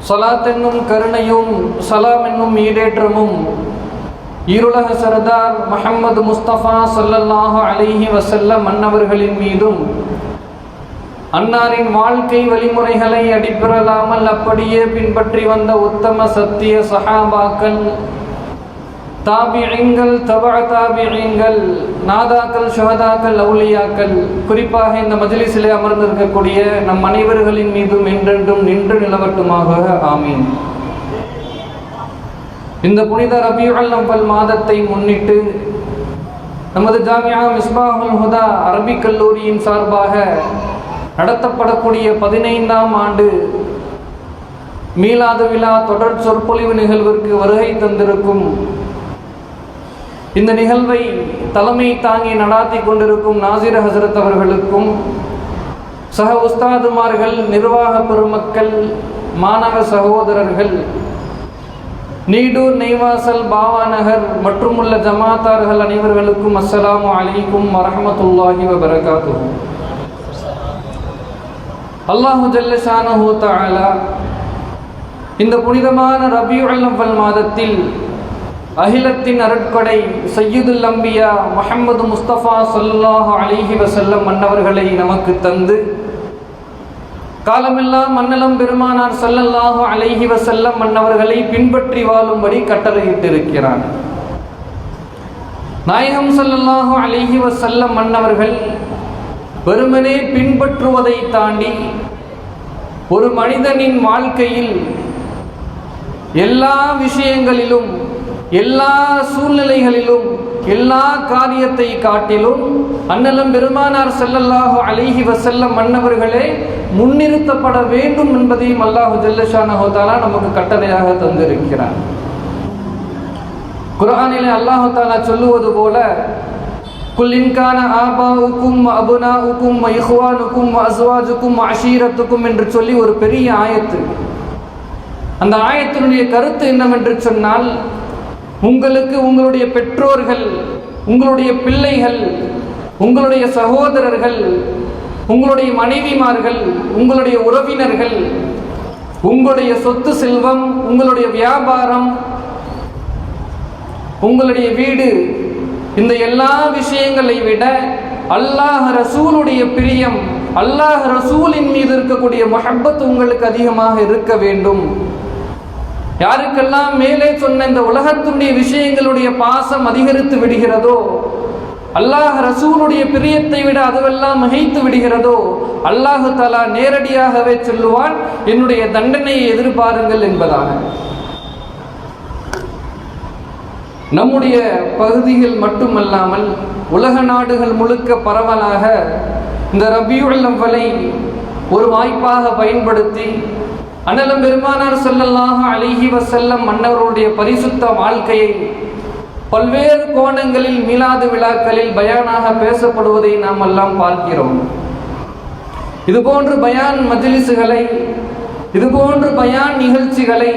ஸலாத் என்னும் கருணையும் சலாம் என்னும் ஈடேற்றமும் ஈருலக சர்தார் முஹம்மது முஸ்தபா ஸல்லல்லாஹு அலைஹி வஸல்லம் அன்னவர்களின் மீதும் அன்னாரின் வாழ்க்கை வழிமுறைகளை அடிப்பிறலாமல் அப்படியே பின்பற்றி வந்த உத்தம சத்திய சஹாபாக்கள், தாபிஈன்கள், தபஅ தாபிஈன்கள், நாதாக்கள், ஷுஹதாக்கள், அவுலியாக்கள், குறிப்பாக இந்த மஜ்லிஸிலே அமர்ந்திருக்கக்கூடிய நம் அனைவர்களின் மீதும் என்றென்றும் நின்று நிலவட்டுமாக. ஆமீன். இந்த புனித ரபியுல் அவ்வல் மாதத்தை முன்னிட்டு நமது ஜாமியா மிஸ்பாஹுல் ஹுதா அரபிக் கல்லூரியின் சார்பாக நடத்தப்படக்கூடிய 15ஆம் ஆண்டு மீலாது விழா தொடர் சொற்பொழிவு நிகழ்விற்கு வருகை தந்திருக்கும், இந்த நிகழ்வை தலைமை தாங்கி நடாத்தி கொண்டிருக்கும் நாசிர் ஹசரத் அவர்களுக்கும், சக உஸ்தாதுமார்கள், நிர்வாக பெருமக்கள், மாணவ சகோதரர்கள், நீடூர், நெய்வாசல், பாவாநகர் மற்றும் உள்ள ஜமாத்தார்கள் அனைவர்களுக்கும் அஸ்ஸலாமு அலைக்கும் வரஹ்மத்துல்லாஹி வபரகாத்துஹு. அல்லாஹு ஜல்ல ஷானஹு தஆலா இந்த புனிதமான ரபியுல் அவ்வல் மாதத்தில் அகிலத்தின் அருட்கொடை சய்யிதுல் அம்பியா முஹம்மது முஸ்தபா ஸல்லல்லாஹு அலைஹி வஸல்லம் அன்னவர்களை நமக்கு தந்து, காலமெல்லாம் மன்னலம் பெருமானார் ஸல்லல்லாஹு அலைஹி வஸல்லம் அன்னவர்களை பின்பற்றி வாழும்படி கட்டளையிட்டிருக்கிறார். நாயகம் ஸல்லல்லாஹு அலைஹி வஸல்லம் அன்னவர்கள் வெறுமனே பின்பற்றுவதை தாண்டி ஒரு மனிதனின் வாழ்க்கையில் எல்லா விஷயங்களிலும், எல்லா சூழ்நிலைகளிலும், எல்லா காரியத்தை காட்டிலும் அன்னலம் பெருமானார் ஸல்லல்லாஹு அலைஹி வஸல்லம் அன்னவர்களே முன்னிறுத்தப்பட வேண்டும் என்பதையும் அல்லாஹு ஜல்ல ஷானஹு தஆலா நமக்கு கட்டளையாக தந்திருக்கிறார். குர்ஆனிலே அல்லாஹு தஆலா சொல்லுவது போல, குல் இன்கான ஆபாவுக்கும் அபுனாவுக்கும் இஹ்வானுக்கும் அஸ்வாஜுக்கும் அஷீரத்துக்கும் என்று சொல்லி ஒரு பெரிய ஆயத்து. அந்த ஆயத்தினுடைய கருத்து என்னவென்று சொன்னால், உங்களுக்கு உங்களுடைய பெற்றோர்கள், உங்களுடைய பிள்ளைகள், உங்களுடைய சகோதரர்கள், உங்களுடைய மனைவிமார்கள், உங்களுடைய உறவினர்கள், உங்களுடைய சொத்து செல்வம், உங்களுடைய வியாபாரம், உங்களுடைய வீடு, இந்த எல்லா விஷயங்களை விட அல்லாஹ் ரசூலுடைய பிரியம், அல்லாஹ் ரசூலின் மீது இருக்கக்கூடிய முஹப்பத் உங்களுக்கு அதிகமாக இருக்க வேண்டும். யாருக்கெல்லாம் மேலே சொன்ன இந்த உலகத்துடைய விஷயங்களுடைய பாசம் அதிகரித்து விடுகிறதோ, அல்லாஹ் ரசூலுடைய பிரியத்தை விட அதுவெல்லாம் மிகைத்து விடுகிறதோ, அல்லாஹு தஆலா நேரடியாகவே சொல்லுவான், என்னுடைய தண்டனையை எதிர்பாருங்கள் என்பதாக. நம்முடைய பகுதிகள் மட்டுமல்லாமல் உலக நாடுகள் முழுக்க பரவலாக இந்த ரபியுல் அவ்வலை ஒரு வாய்ப்பாக பயன்படுத்தி அன்னலம் பெருமானார் ஸல்லல்லாஹு அலைஹி வஸல்லம் அன்னவருடைய பரிசுத்த வாழ்க்கையை பல்வேறு கோணங்களில் மீலாது விழாக்களில் பயானாக பேசப்படுவதை நாம் எல்லாம் பார்க்கிறோம். இதுபோன்று பயான் மஜ்லிஸுகளை, இதுபோன்று பயான் நிகழ்ச்சிகளை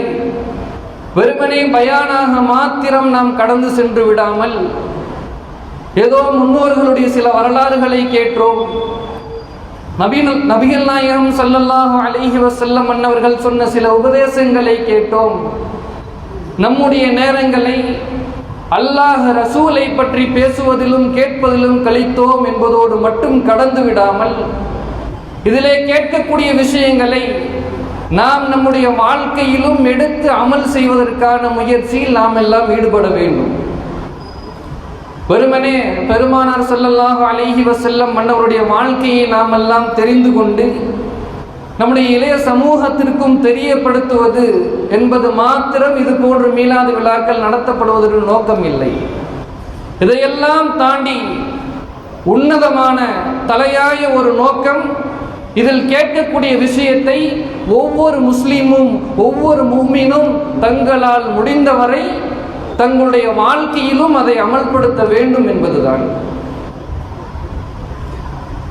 வெறுமனே பயானாக மாத்திரம் நாம் கடந்து சென்று விடாமல், ஏதோ முன்னோர்களுடைய சில வரலாறுகளை கேட்டோம், நபிகள் நாயகம் ஸல்லல்லாஹு அலைஹி வஸல்லம் அன்னவர்கள் சொன்ன சில உபதேசங்களை கேட்டோம், நம்முடைய நேரங்களை அல்லாஹ் ரசூலை பற்றி பேசுவதிலும் கேட்பதிலும் கழித்தோம் என்பதோடு மட்டும் கடந்து விடாமல், இதிலே கேட்கக்கூடிய விஷயங்களை நாம் நம்முடைய வாழ்க்கையிலும் எடுத்து அமல் செய்வதற்கான முயற்சியில் நாம் எல்லாம் ஈடுபட வேண்டும். வெறுமனே பெருமானார் ஸல்லல்லாஹு அலைஹி வஸல்லம் அன்னவருடைய வாழ்க்கையை நாம் எல்லாம் தெரிந்து கொண்டு நம்முடைய இளைய சமூகத்திற்கும் தெரியப்படுத்துவது என்பது மாத்திரம் இது போன்ற மீலாது விழாக்கள் நடத்தப்படுவதற்கு நோக்கம் இல்லை. இதையெல்லாம் தாண்டி உன்னதமான தலையாய ஒரு நோக்கம், இதில் கேட்கக்கூடிய விஷயத்தை ஒவ்வொரு முஸ்லீமும், ஒவ்வொரு முஃமினும் தங்களால் முடிந்தவரை தங்களுடைய வாழ்க்கையிலும் அதை அமல்படுத்த வேண்டும் என்பதுதான்.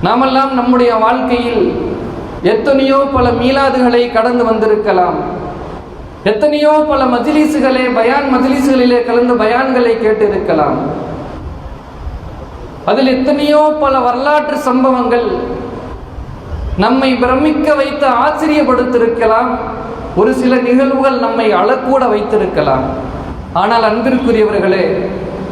நாமெல்லாம் நம்முடைய வாழ்க்கையில் எத்தனையோ பல மீலாதுகளை கடந்து வந்திருக்கலாம், எத்தனையோ பல மஜ்லிஸுகளே, பயான் மஜ்லிஸுகளிலே கலந்து பயான்களை கேட்டிருக்கலாம். அதில் எத்தனையோ பல வரலாற்று சம்பவங்கள் நம்மை பிரமிக்க வைத்து ஆச்சரியப்படுத்திருக்கலாம். ஒரு சில நிகழ்வுகள் நம்மை அழக்கூட வைத்திருக்கலாம். ஆனால் அன்பிற்குரியவர்களே,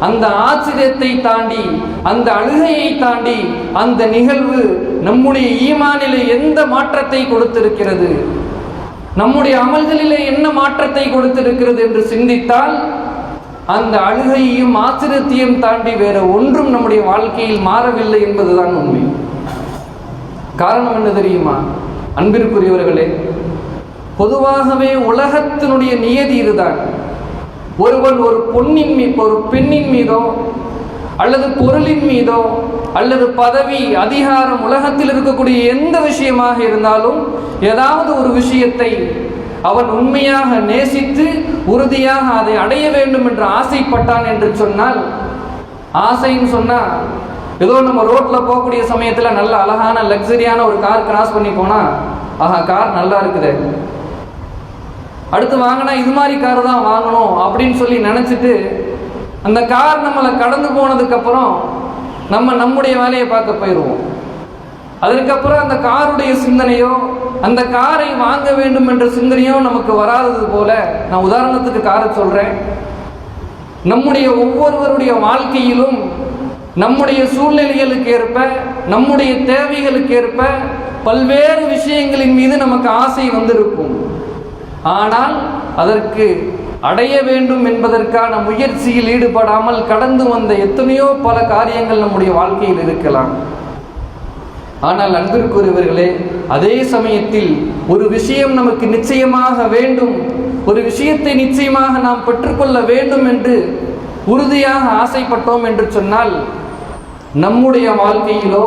அந்த ஆச்சரியத்தை தாண்டி, அந்த அழுகையை தாண்டி அந்த நிகழ்வு நம்முடைய ஈமானிலே எந்த மாற்றத்தை கொடுத்திருக்கிறது, நம்முடைய அமல்களிலே என்ன மாற்றத்தை கொடுத்திருக்கிறது என்று சிந்தித்தால் அந்த அழுகையையும் ஆச்சரியத்தையும் தாண்டி வேற ஒன்றும் நம்முடைய வாழ்க்கையில் மாறவில்லை என்பதுதான் உண்மை. காரணம் என்ன தெரியுமா அன்பிற்குரியவர்களே? பொதுவாகவே உலகத்தினுடைய நியதி இதுதான். ஒருவன் ஒரு பெண்ணின் மீதோ அல்லது பொருளின் மீதோ அல்லது பதவி, அதிகாரம், உலகத்தில் இருக்கக்கூடிய எந்த விஷயமாக இருந்தாலும் ஏதாவது ஒரு விஷயத்தை அவன் உண்மையாக நேசித்து உறுதியாக அதை அடைய வேண்டும் என்று ஆசைப்பட்டான் என்று சொன்னால், ஆசைன்னு சொன்னா ஏதோ நம்ம ரோட்ல போகக்கூடிய சமயத்தில் நல்ல அழகான லக்ஸரியான ஒரு கார் கிராஸ் பண்ணி போனா, ஆஹா கார் நல்லா இருக்குது, அடுத்து வாங்கினா இது மாதிரி கார் தான் வாங்கணும் அப்படின்னு சொல்லி நினைச்சிட்டு அந்த கார் நம்மளை கடந்து போனதுக்கு அப்புறம் நம்முடைய வேலையை பார்க்க போயிடுவோம். அதற்கப்புறம் அந்த காருடைய சிந்தனையோ அந்த காரை வாங்க வேண்டும் என்ற சிந்தனையோ நமக்கு வராதது போல, நான் உதாரணத்துக்கு காரை சொல்றேன், நம்முடைய ஒவ்வொருவருடைய வாழ்க்கையிலும் நம்முடைய சூழ்நிலைகளுக்கு ஏற்ப, நம்முடைய தேவைகளுக்கு ஏற்ப பல்வேறு விஷயங்களின் மீது நமக்கு ஆசை வந்திருக்கும். ஆனால் அதற்கு அடைய வேண்டும் என்பதற்கான முயற்சியில் ஈடுபடாமல் கடந்து வந்த எத்தனையோ பல காரியங்கள் நம்முடைய வாழ்க்கையில் இருக்கலாம். ஆனால் அன்பிற்குரியவர்களே, அதே சமயத்தில் ஒரு விஷயம் நமக்கு நிச்சயமாக வேண்டும், ஒரு விஷயத்தை நிச்சயமாக நாம் பெற்றுக்கொள்ள வேண்டும் என்று உறுதியாக ஆசைப்பட்டோம் என்று சொன்னால், நம்முடைய வாழ்க்கையிலோ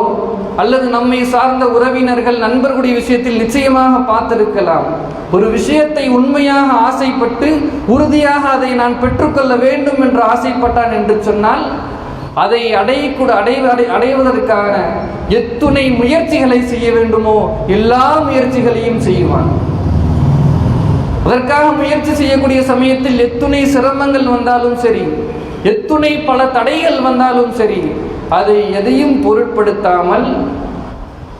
அல்லது நம்மை சார்ந்த உறவினர்கள், நண்பர்களுடைய விஷயத்தில் நிச்சயமாக பார்த்திருக்கலாம். ஒரு விஷயத்தை உண்மையாக ஆசைப்பட்டு உறுதியாக அதை நான் பெற்றுக்கொள்ள வேண்டும் என்று ஆசைப்பட்டான் என்று சொன்னால், அதை அடைவதற்கான எத்துணை முயற்சிகளை செய்ய வேண்டுமோ எல்லா முயற்சிகளையும் செய்வான். அதற்காக முயற்சி செய்யக்கூடிய சமயத்தில் எத்துணை சிரமங்கள் வந்தாலும் சரி, எத்துணை பல தடைகள் வந்தாலும் சரி, அதை எதையும் பொருட்படுத்தாமல்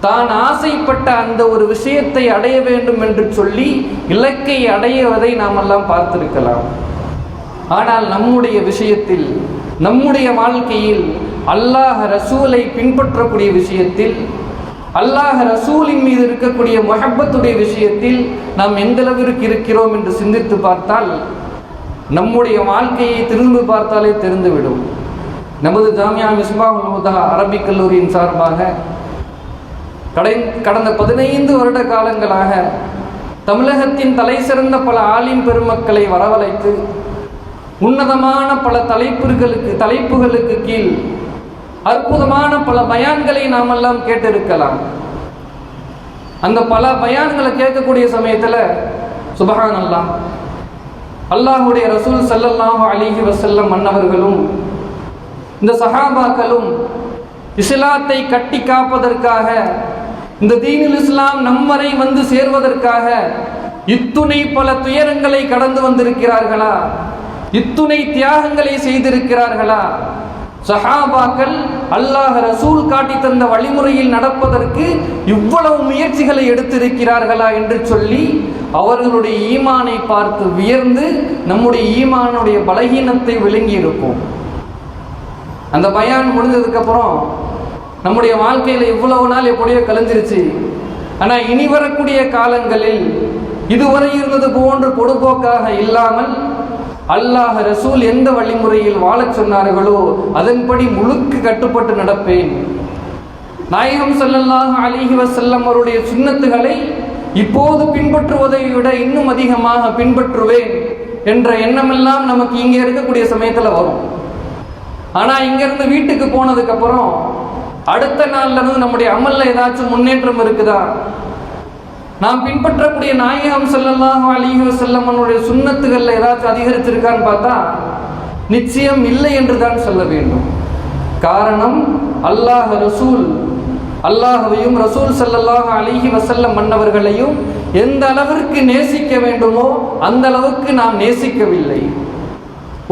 தான் ஆசைப்பட்ட அந்த ஒரு விஷயத்தை அடைய வேண்டும் என்று சொல்லி இலக்கை அடைவதை நாம் எல்லாம் பார்த்திருக்கலாம். ஆனால் நம்முடைய விஷயத்தில், நம்முடைய வாழ்க்கையில் அல்லாஹ் ரசூலை பின்பற்றக்கூடிய விஷயத்தில், அல்லாஹ் ரசூலின் மீது இருக்கக்கூடிய முஹப்பத்துடைய விஷயத்தில் நாம் எந்த அளவிற்கு இருக்கிறோம் என்று சிந்தித்து பார்த்தால் நம்முடைய வாழ்க்கையை திரும்பி பார்த்தாலே தெரிந்துவிடும். நமது ஜாமியா மிஸ்பாஹுல் ஹுதா அரபிக் கல்லூரியின் சார்பாக கடந்த 15 வருட காலங்களாக தமிழகத்தின் தலை சிறந்த பல ஆலிம் பெருமக்களை வரவழைத்து உன்னதமான பல தலைப்புகளுக்கு கீழ் அற்புதமான பல பயான்களை நாம் எல்லாம் கேட்டிருக்கலாம். அந்த பல பயான்களை கேட்கக்கூடிய சமயத்தில் சுபஹானல்லாஹ், அல்லாஹுடைய ரசூல் ஸல்லல்லாஹு அலைஹி வஸல்லம் அன்னவர்களும் இந்த சஹாபாக்களும் இஸ்லாத்தை கட்டி காப்பதற்காக, இந்த தீனுல் இஸ்லாம் நம்மரை வந்து சேர்வதற்காக இத்துணை பல துயரங்களை கடந்து வந்திருக்கிறார்களா? இத்துணை தியாகங்களை செய்திருக்கிறார்களா? சஹாபாக்கள் அல்லாஹ் ரசூல் காட்டி தந்த வழிமுறையில் நடப்பதற்கு இவ்வளவு முயற்சிகளை எடுத்திருக்கிறார்களா என்று சொல்லி அவர்களுடைய ஈமானை பார்த்து வியர்ந்து நம்முடைய ஈமானுடைய பலகீனத்தை விளங்கி இருப்போம். அந்த பயான் முடிஞ்சதுக்கு அப்புறம் நம்முடைய வாழ்க்கையில இவ்வளவு நாள் எப்படியோ கலைஞ்சிருச்சு, ஆனால் இனி வரக்கூடிய காலங்களில் இதுவரை இருந்தது போன்று பொடுபோக்காக இல்லாமல் அல்லாஹ் ரசூல் எந்த வழிமுறையில் வாழச் சொன்னார்களோ அதன்படி முழுக்கு கட்டுப்பட்டு நடப்பேன். நாயகம் ஸல்லல்லாஹு அலைஹி வஸல்லம் அவருடைய சுன்னத்துகளை இப்போது பின்பற்றுவதை விட இன்னும் அதிகமாக பின்பற்றுவேன் என்ற எண்ணமெல்லாம் நமக்கு இங்கே இருக்கக்கூடிய சமயத்தில் வரும். ஆனால் இங்கிருந்து வீட்டுக்கு போனதுக்கு அப்புறம் அடுத்த நாள்ல இருந்து நம்முடைய அமல்ல ஏதாச்சும் முன்னேற்றம் இருக்குதா? நாம் பின்பற்றக்கூடிய நாயகம் ஸல்லல்லாஹு அலைஹி வஸல்லம் அவருடைய சுன்னத்துகள்ல ஏதாச்சும் அதிகரிச்சிருக்கான்னு பார்த்தா நிச்சயம் இல்லை என்று தான் சொல்ல வேண்டும். காரணம், அல்லாஹ்வையும் ரசூல் ஸல்லல்லாஹு அலைஹி வஸல்லம் மன்னவர்களையும் எந்த அளவிற்கு நேசிக்க வேண்டுமோ அந்த அளவுக்கு நாம் நேசிக்கவில்லை.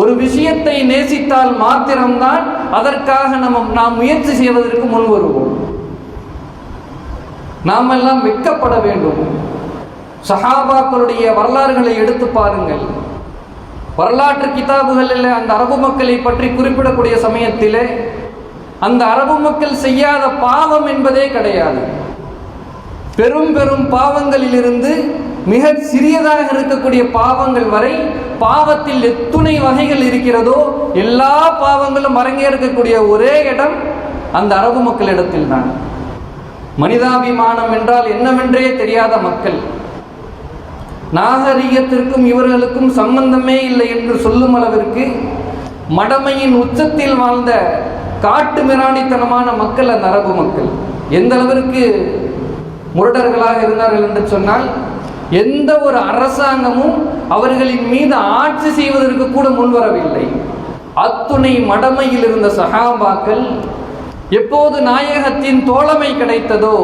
ஒரு விஷயத்தை நேசித்தால் மாத்திரம்தான் அதற்காக நாம் முயற்சி செய்வதற்கு முன் வருவோம். நாம் எல்லாம் வெட்கப்பட வேண்டும். சஹாபாக்களுடைய வரலாறுகளை எடுத்து பாருங்கள். வரலாற்று கிதாபுகளில் அந்த அரபு மக்களை பற்றி குறிப்பிடக்கூடிய சமயத்தில் அந்த அரபு மக்கள் செய்யாத பாவம் என்பதே கிடையாது. பெரும் பெரும் பாவங்களிலிருந்து மிக சிறியதாக இருக்கக்கூடிய பாவங்கள் வரை பாவத்தில் எத்துணை வகைகள் இருக்கிறதோ எல்லா பாவங்களும் அரங்கேற்கக்கூடிய ஒரே இடம் அந்த அரபு மக்களிடத்தில் தான். மனிதாபிமானம் என்றால் என்னவென்றே தெரியாத மக்கள், நாகரிகத்திற்கும் இவர்களுக்கும் சம்பந்தமே இல்லை என்று சொல்லும் அளவிற்கு மடமையின் உச்சத்தில் வாழ்ந்த காட்டு மிராண்டித்தனமான மக்கள் அந்த அரபு மக்கள். எந்த அளவிற்கு முரடர்களாக இருந்தார்கள் என்று சொன்னால், எந்த ஒரு அரசாங்கமும் அவர்களின் மீது ஆட்சி செய்வதற்கு கூட முன்வரவில்லை. அத்துணை மடமையில் இருந்த சஹாபாக்கள் எப்போது நாயகத்தின் தோழமை கிடைத்ததோ,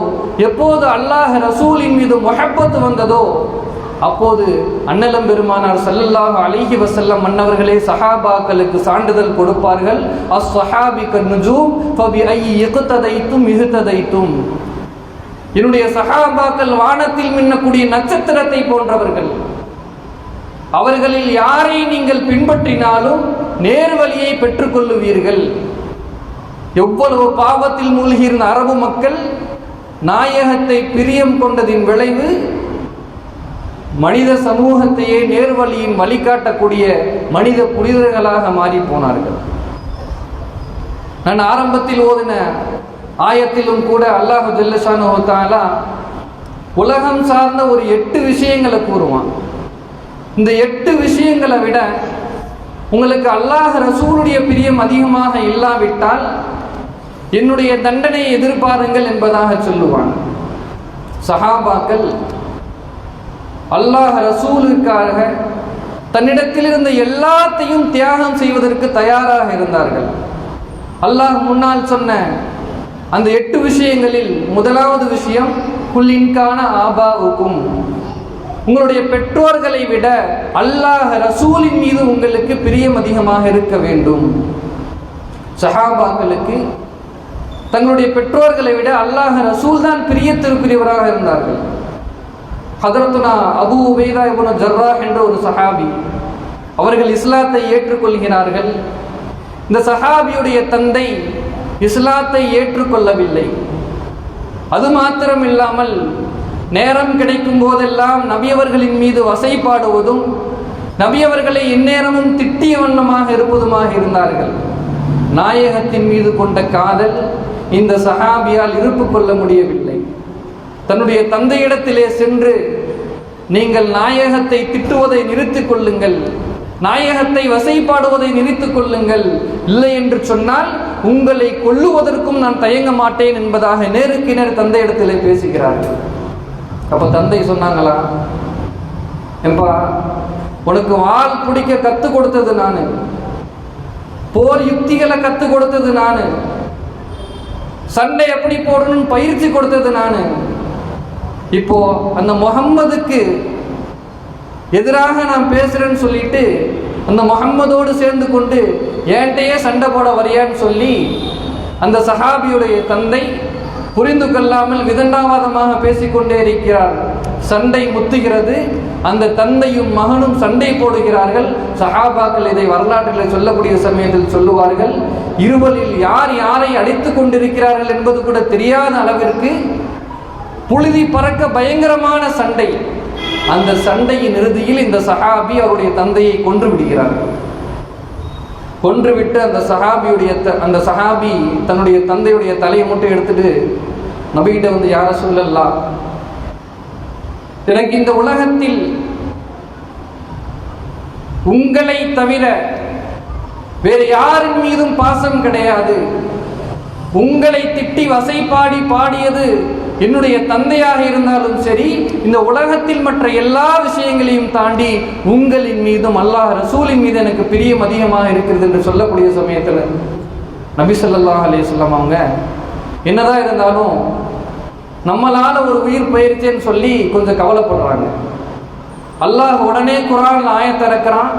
எப்போது அல்லாஹ் ரசூலின் மீது முஹப்பத் வந்ததோ, அப்போது அன்னலம் பெருமானார் ஸல்லல்லாஹு அலைஹி வஸல்லம் மன்னவர்களே சஹாபாக்களுக்கு சான்றிதழ் கொடுப்பார்கள். அஸ்ஸஹாபி கன்னுஜூம் ஃபபி ஐயி இக்ததைத்தும் இஹ்ததைத்தும். என்னுடைய சஹாபாக்கள் வானத்தில் மின்னக்கூடிய நட்சத்திரத்தை போன்றவர்கள். அவர்களில் யாரை நீங்கள் பின்பற்றினாலும் நேர்வழியை பெற்றுக்கொள்ளுவீர்கள். எவ்வளவு பாவத்தில் மூழ்கியிருந்த அரபு மக்கள் நாயகத்தை பிரியம் கொண்டதின் விளைவு மனித சமூகத்தையே நேர்வழியின் வழிகாட்டக்கூடிய மனித புனிதர்களாக மாறி போனார்கள். நான் ஆரம்பத்தில் ஓதின ஆயத்திலும் கூட அல்லாஹ் ஜல்லஷானுஹு தஆலா உலகம் சார்ந்த ஒரு 8 விஷயங்களை கூறுவான். இந்த 8 விஷயங்களை விட உங்களுக்கு அல்லாஹ் ரசூலுடைய பிரியம் அதிகமாக இல்லாவிட்டால் என்னுடைய தண்டனையை எதிர்பாருங்கள் என்பதாக சொல்லுவான். சஹாபாக்கள் அல்லாஹ் ரசூலுக்காக தன்னிடத்தில் இருந்த எல்லாத்தையும் தியாகம் செய்வதற்கு தயாராக இருந்தார்கள். அல்லாஹ் முன்னால் சொன்ன அந்த 8 விஷயங்களில் முதலாவது விஷயம் குல்லின்கான ஆபாவுக்கும், உங்களுடைய பெற்றோர்களை விட அல்லாஹ் ரசூலின் மீது உங்களுக்கு பிரியம் அதிகமாக இருக்க வேண்டும். சஹாபாக்களுக்கு தங்களுடைய பெற்றோர்களை விட அல்லாஹ் ரசூல் தான் பிரியத்திற்குரியவராக இருந்தார்கள். ஹதரத்துனா அபூ உபைதா இப்னு ஜர்ராஹ் என்ற ஒரு சஹாபி, அவர்கள் இஸ்லாத்தை ஏற்றுக்கொள்கிறார்கள். இந்த சஹாபியுடைய தந்தை இஸ்லாத்தை ஏற்றுக்கொள்ளவில்லை. அது மாத்திரம் இல்லாமல் நேரம் கிடைக்கும் போதெல்லாம் நபியவர்களின் மீது வசைபாடுவதும் நபியவர்களை எந்நேரமும் திட்டிய வண்ணமாக இருப்பதுமாக இருந்தார்கள். நாயகத்தின் மீது கொண்ட காதல் இந்த சஹாபியால் இருப்பு கொள்ள முடியவில்லை. தன்னுடைய தந்தையிடத்திலே சென்று, நீங்கள் நாயகத்தை திட்டுவதை நிறுத்திக் கொள்ளுங்கள், நாயகத்தை வசைபாடுவதை நிறுத்திக் கொள்ளுங்கள், இல்லை என்று சொன்னால் உங்களை கொல்லுவதற்கும் நான் தயங்க மாட்டேன் என்பதாக நேருக்கு நேர் தந்தையிடத்திலே பேசுகிறார்கள். அப்ப தந்தை சொன்னாங்களா, என்பா உனக்கு வாள் பிடிக்க கற்றுக் கொடுத்தது நானு, போர் யுக்திகளை கற்றுக் கொடுத்தது நானு, சண்டை எப்படி போடணும்னு பயிற்சி கொடுத்தது நானு. இப்போ அந்த முஹம்மதுக்கு எதிராக நான் பேசுறேன்னு சொல்லிட்டு அந்த முஹம்மதோடு சேர்ந்து கொண்டு ஏன்ட்டையே சண்டை போட வரியான்னு சொல்லி அந்த சஹாபியுடைய தந்தை புரிந்து கொள்ளாமல் விதண்டாவாதமாக பேசிக்கொண்டே இருக்கிறார். சண்டை முத்துகிறது. அந்த தந்தையும் மகனும் சண்டை போடுகிறார்கள். சஹாபாக்கள் இதை வரலாற்றில் சொல்லக்கூடிய சமயத்தில் சொல்லுவார்கள், இருவரில் யார் யாரை அடித்துக் கொண்டிருக்கிறார்கள் என்பது கூட தெரியாத அளவிற்கு புழுதி பறக்க பயங்கரமான சண்டை. அந்த சண்டையின் இறுதியில் இந்த சஹாபி அவருடைய தந்தையை கொன்று விடுகிறார். கொன்றுவிட்டு அந்த சஹாபி தன்னுடைய தந்தையுடைய தலையை மட்டும் எடுத்துட்டு நபிகிட்ட வந்து, யார சொல்லலாம், எனக்கு இந்த உலகத்தில் உங்களை தவிர வேறு யாரின் மீதும் பாசம் கிடையாது. உங்களை திட்டி வசைபாடி பாடியது என்னுடைய தந்தையாக இருந்தாலும் சரி, இந்த உலகத்தில் மற்ற எல்லா விஷயங்களையும் தாண்டி உங்களின் மீதும் அல்லாஹ் ரசூலின் மீது எனக்கு பிரியம் அதிகமாக இருக்கிறது என்று சொல்லக்கூடிய சமயத்தில் நபி ஸல்லல்லாஹு அலைஹி வஸல்லம் அவங்க என்னதான் இருந்தாலும் நம்மளால ஒரு உயிர் பயிற்சின்னு சொல்லி கொஞ்சம் கவலைப்படுறாங்க. அல்லாஹ் உடனே குர்ஆன்ல ஆயத் இறக்குறான்,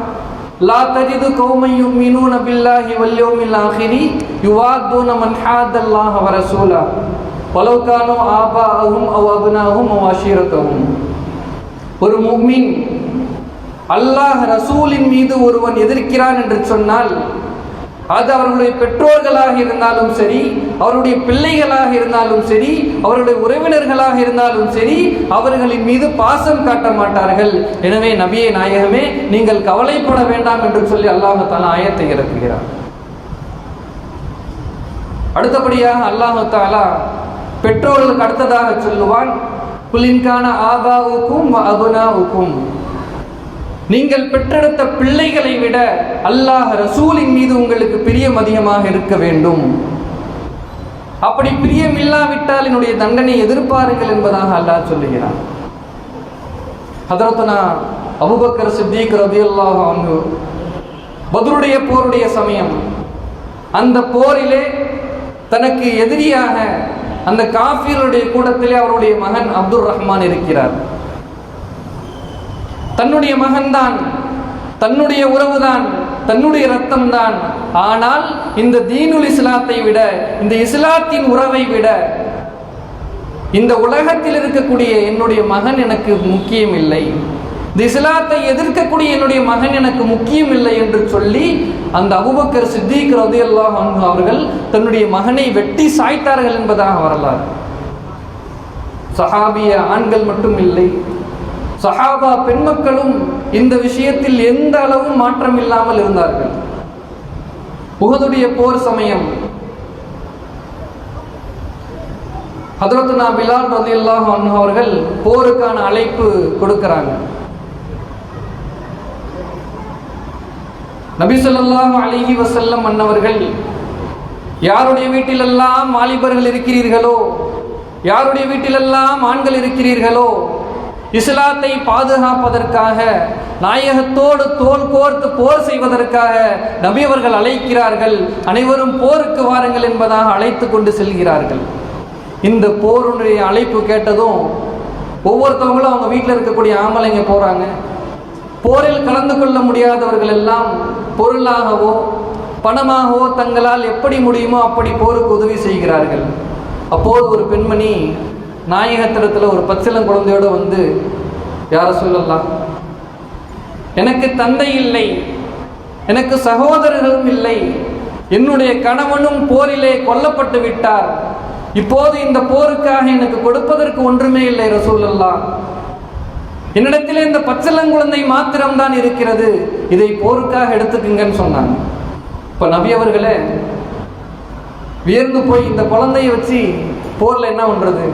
லா தஜிது கௌமன் யுமினூன பில்லாஹி வல் யௌமில் ஆகிரி யுவாதுன மன் ஹாதல்லாஹ வ ரசூலா வலவ் கானூ ஆபாஅஹும் அவ் அப்னாஹும் அவ் அஷீரத்தஹும். ஒரு முஃமின் அல்லாஹ் ரசூலின் மீது ஒருவன் எதிர்க்கிறான் என்று சொன்னால் அது அவர்களுடைய பெற்றோர்களாக இருந்தாலும் சரி, அவருடைய பிள்ளைகளாக இருந்தாலும் சரி, அவருடைய உறவினர்களாக இருந்தாலும் சரி, அவர்களின் மீது பாசம் காட்ட மாட்டார்கள். எனவே நபியே நாயகமே, நீங்கள் கவலைப்பட வேண்டாம் என்று சொல்லி அல்லாஹ் தஆலா ஆயத்தை இறக்குகிறார். அடுத்தபடியாக அல்லாஹ் தஆலா பெற்றோர்களுக்கு அடுத்ததாக சொல்லுவான், குலின்கான ஆபாவுக்கும் அபுனாவுக்கும், நீங்கள் பெற்றெடுத்த பிள்ளைகளை விட அல்லாஹ் ரசூலின் மீது உங்களுக்கு பிரியம் அதிகமாக இருக்க வேண்டும். அப்படி பிரியம் இல்லாவிட்டால் என்னுடைய தண்டனை எதிர்பாருங்கள் என்பதாக அல்லாஹ் சொல்லுகிறான். ஹதரத்துனா அபூபக்கர் சித்திக் ரலியல்லாஹு அன்ஹு பத்ருடைய போருடைய சமயம், அந்த போரிலே தனக்கு எதிரியாக அந்த காஃபிர்களுடைய கூட்டத்திலே அவருடைய மகன் அப்துர் ரஹ்மான் இருக்கிறார். தன்னுடைய மகன்தான், தன்னுடைய உறவுதான், தன்னுடைய ரத்தம் தான். ஆனால் இந்த தீனுல் இஸ்லாத்தை விட, இந்த இஸ்லாத்தின் உறவை விட, இந்த உலகத்தில் இருக்கக்கூடிய என்னுடைய மகன் எனக்கு முக்கியம் இல்லை, இந்த இஸ்லாத்தை எதிர்க்கக்கூடிய என்னுடைய மகன் எனக்கு முக்கியம் இல்லை என்று சொல்லி அந்த அபூபக்கர் சித்திக் ரலியல்லாஹு அன்ஹு அவர்கள் தன்னுடைய மகனை வெட்டி சாய்த்தார்கள் என்பதாக வரலாறு. சஹாபிய ஆண்கள் மட்டும் இல்லை, சஹாபா பெண்மக்களும் இந்த விஷயத்தில் எந்த அளவும் மாற்றம் இல்லாமல் இருந்தார்கள். உஹதுடைய போர் சமயம் ஹதரத்துனா பிலால் ரலியல்லாஹு அன்ஹு அவர்கள் போருக்கான அழைப்பு கொடுக்கிறாங்க. நபி ஸல்லல்லாஹு அலைஹி வஸல்லம் அன்னவர்கள், யாருடைய வீட்டிலெல்லாம் வாலிபர்கள் இருக்கிறீர்களோ, யாருடைய வீட்டிலெல்லாம் ஆண்கள் இருக்கிறீர்களோ, இஸ்லாத்தை பாதுகாப்பதற்காக, நாயகத்தோடு தோள் கோர்த்து போர் செய்வதற்காக நபி அவர்கள் அழைக்கிறார்கள். அனைவரும் போருக்கு வாருங்கள் என்பதாக அழைத்து கொண்டு செல்கிறார்கள். இந்த போருடைய அழைப்பு கேட்டதும் ஒவ்வொருத்தவங்களும் அவங்க வீட்டில் இருக்கக்கூடிய ஆம்பளைங்க போறாங்க. போரில் கலந்து கொள்ள முடியாதவர்கள் எல்லாம் பொருளாகவோ பணமாகவோ தங்களால் எப்படி முடியுமோ அப்படி போருக்கு உதவி செய்கிறார்கள். அப்போது ஒரு பெண்மணி நாயகத்திடத்தில் ஒரு பச்சிளம் குழந்தையோடு வந்து, யார சொல்லலாம், எனக்கு தந்தை இல்லை, எனக்கு சகோதரர்களும் இல்லை, என்னுடைய கணவனும் போரிலே கொல்லப்பட்டு விட்டார், இப்போது இந்த போருக்காக எனக்கு கொடுப்பதற்கு ஒன்றுமே இல்லை ரசூலுல்லாஹ், என்னிடத்திலே இந்த பச்சிளங்குழந்தை மாத்திரம்தான் இருக்கிறது, இதை போருக்காக எடுத்துக்குங்கன்னு சொன்னாங்க. இப்போ நபி அவர்களே வியர்ந்து போய், இந்த குழந்தையை வச்சு போரில் என்ன பண்றது,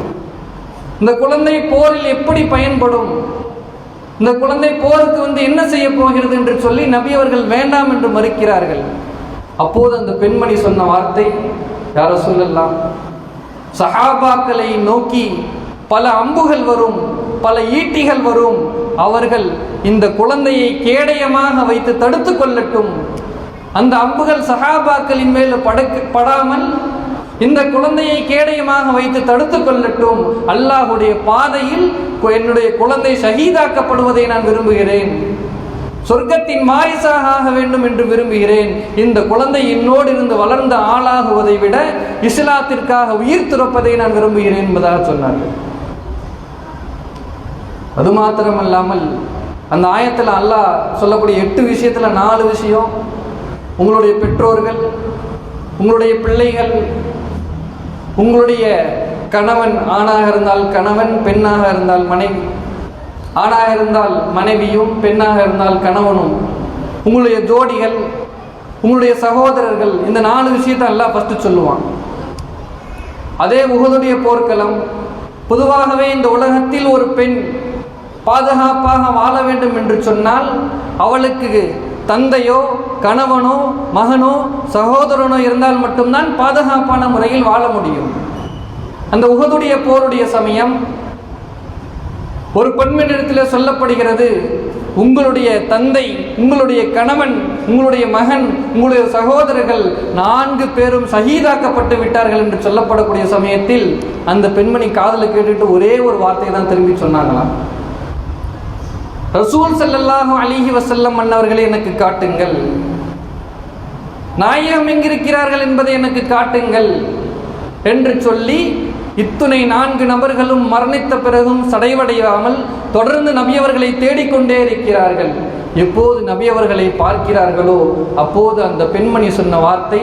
இந்த குழந்தை போரில் எப்படி பயன்படும், இந்த குழந்தை போருக்கு வந்து என்ன செய்ய போகிறது என்று சொல்லி நபி அவர்கள் வேண்டாம் என்று மறுக்கிறார்கள். அப்போது அந்த பெண்மணி சொன்ன வார்த்தை, யார சொல்லலாம், சஹாபாக்களை நோக்கி பல அம்புகள் வரும், பல ஈட்டிகள் வரும், அவர்கள் இந்த குழந்தையை கேடயமாக வைத்து தடுத்து கொள்ளட்டும், அந்த அம்புகள் சஹாபாக்களின் மேல் படாமல் இந்த குழந்தையை கேடயமாக வைத்து தடுத்து கொள்ளட்டும், அல்லாஹுடைய பாதையில் என்னுடைய குழந்தை ஷஹீதாக்கப்படுவதை நான் விரும்புகிறேன், சொர்க்கத்தின் வாரிசாக ஆக வேண்டும் என்று விரும்புகிறேன், இந்த குழந்தை என்னோடு இருந்து வளர்ந்த ஆளாகுவதை விட இஸ்லாத்திற்காக உயிர் துறப்பதை நான் விரும்புகிறேன் என்பதாக சொன்னார்கள். அது மாத்திரமல்லாமல் அந்த ஆயத்தில் அல்லாஹ் சொல்லக்கூடிய 8 விஷயத்துல 4 விஷயம், உங்களுடைய பெற்றோர்கள், உங்களுடைய பிள்ளைகள், உங்களுடைய கணவன், ஆணாக இருந்தால் கணவன், பெண்ணாக இருந்தால் மனைவி, ஆணாக இருந்தால் மனைவியும், பெண்ணாக இருந்தால் கணவனும், உங்களுடைய ஜோடிகள், உங்களுடைய சகோதரர்கள், இந்த 4 விஷயத்தை அல்லாஹ் ஃபர்ஸ்ட் சொல்லுவான். அதே உஹதுடைய போர்க்களம், பொதுவாகவே இந்த உலகத்தில் ஒரு பெண் பாதுகாப்பாக வாழ வேண்டும் என்று சொன்னால் அவளுக்கு தந்தையோ கணவனோ மகனோ சகோதரனோ இருந்தால் மட்டும்தான் பாதுகாப்பான முறையில் வாழ முடியும். அந்த உஹதுடைய போருடைய சமயம் ஒரு பெண்மணிடத்தில் சொல்லப்படுகிறது, உங்களுடைய தந்தை, உங்களுடைய கணவன், உங்களுடைய மகன், உங்களுடைய சகோதரர்கள் 4 பேரும் ஷஹீதாக்கப்பட்டு விட்டார்கள் என்று சொல்லப்படக்கூடிய சமயத்தில் அந்த பெண்மணி காதில் கேட்டுட்டு ஒரே ஒரு வார்த்தை தான் திரும்பி சொன்னாங்களாம், ரசூல் ஸல்லல்லாஹு அலைஹி வஸல்லம் அன்னவர்களை எனக்கு காட்டுங்கள், நாயகம் எங்கிருக்கிறார்கள் என்பதை எனக்கு காட்டுங்கள் என்று சொல்லி இத்துணை 4 நபர்களும் மரணித்த பிறகும் சடைவடையாமல் தொடர்ந்து நபியவர்களை தேடிக்கொண்டே இருக்கிறார்கள். எப்போது நபியவர்களை பார்க்கிறார்களோ அப்போது அந்த பெண்மணி சொன்ன வார்த்தை,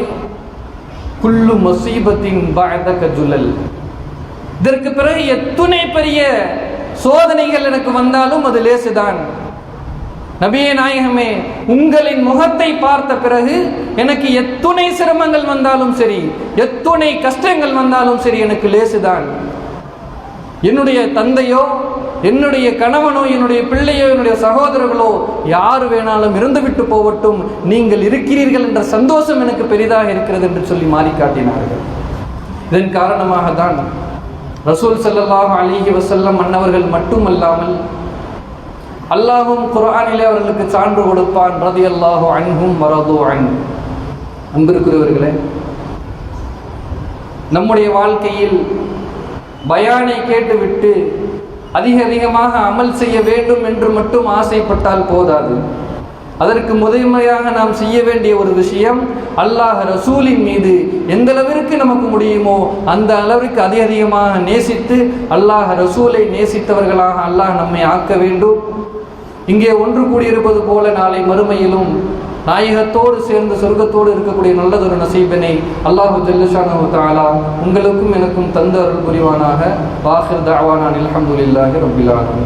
குல்லு முஸீபத்தின் பஅதக ஜுலல். இதற்கு பிறகு எத்துணை பெரிய சோதனைகள் எனக்கு வந்தாலும் அது லேசுதான். நபியே நாயகமே, உங்களின் முகத்தை பார்த்த பிறகு எனக்கு எத்துணை சிரமங்கள் வந்தாலும் சரி, எத்துணை கஷ்டங்கள் வந்தாலும் சரி, எனக்கு லேசுதான். என்னுடைய தந்தையோ, என்னுடைய கணவனோ, என்னுடைய பிள்ளையோ, என்னுடைய சகோதரர்களோ யார் வேணாலும் இருந்துவிட்டு போகட்டும், நீங்கள் இருக்கிறீர்கள் என்ற சந்தோஷம் எனக்கு பெரிதாக இருக்கிறது என்று சொல்லி மாறி காட்டினார்கள். இதன் காரணமாக தான் ரசூல் ஸல்லல்லாஹு அலைஹி வஸல்லம் அன்னவர்கள் மட்டுமல்லாமல் அல்லாஹ்வும் குர்ஆனிலே அவர்களுக்கு சான்று கொடுப்பான், ரலியல்லாஹு அன்ஹும் வரது அன். அன்பிற்குரியவர்களே, நம்முடைய வாழ்க்கையில் பயானை கேட்டுவிட்டு அதிகமாக அமல் செய்ய வேண்டும் என்று மட்டும் ஆசைப்பட்டால் போதாது. அதற்கு முதன்மையாக நாம் செய்ய வேண்டிய ஒரு விஷயம், அல்லாஹ் ரசூலின் மீது எந்த அளவிற்கு நமக்கு முடியுமோ அந்த அளவிற்கு அதிகமாக நேசித்து அல்லாஹ் ரசூலை நேசித்தவர்களாக அல்லாஹ் நம்மை ஆக்க வேண்டும். இங்கே ஒன்று கூடியிருப்பது போல நாளை மறுமையிலும் நாயகத்தோடு சேர்ந்து சொர்க்கத்தோடு இருக்கக்கூடிய நல்லதொரு நசீபினை அல்லாஹு ஜல்ல ஷானஹு தஆலா உங்களுக்கும் எனக்கும் தந்த அருள் புரிவானாக. வாஹிர் தஅவானா அல்ஹம்துலில்லாஹி ரப்பில் ஆலமீன்.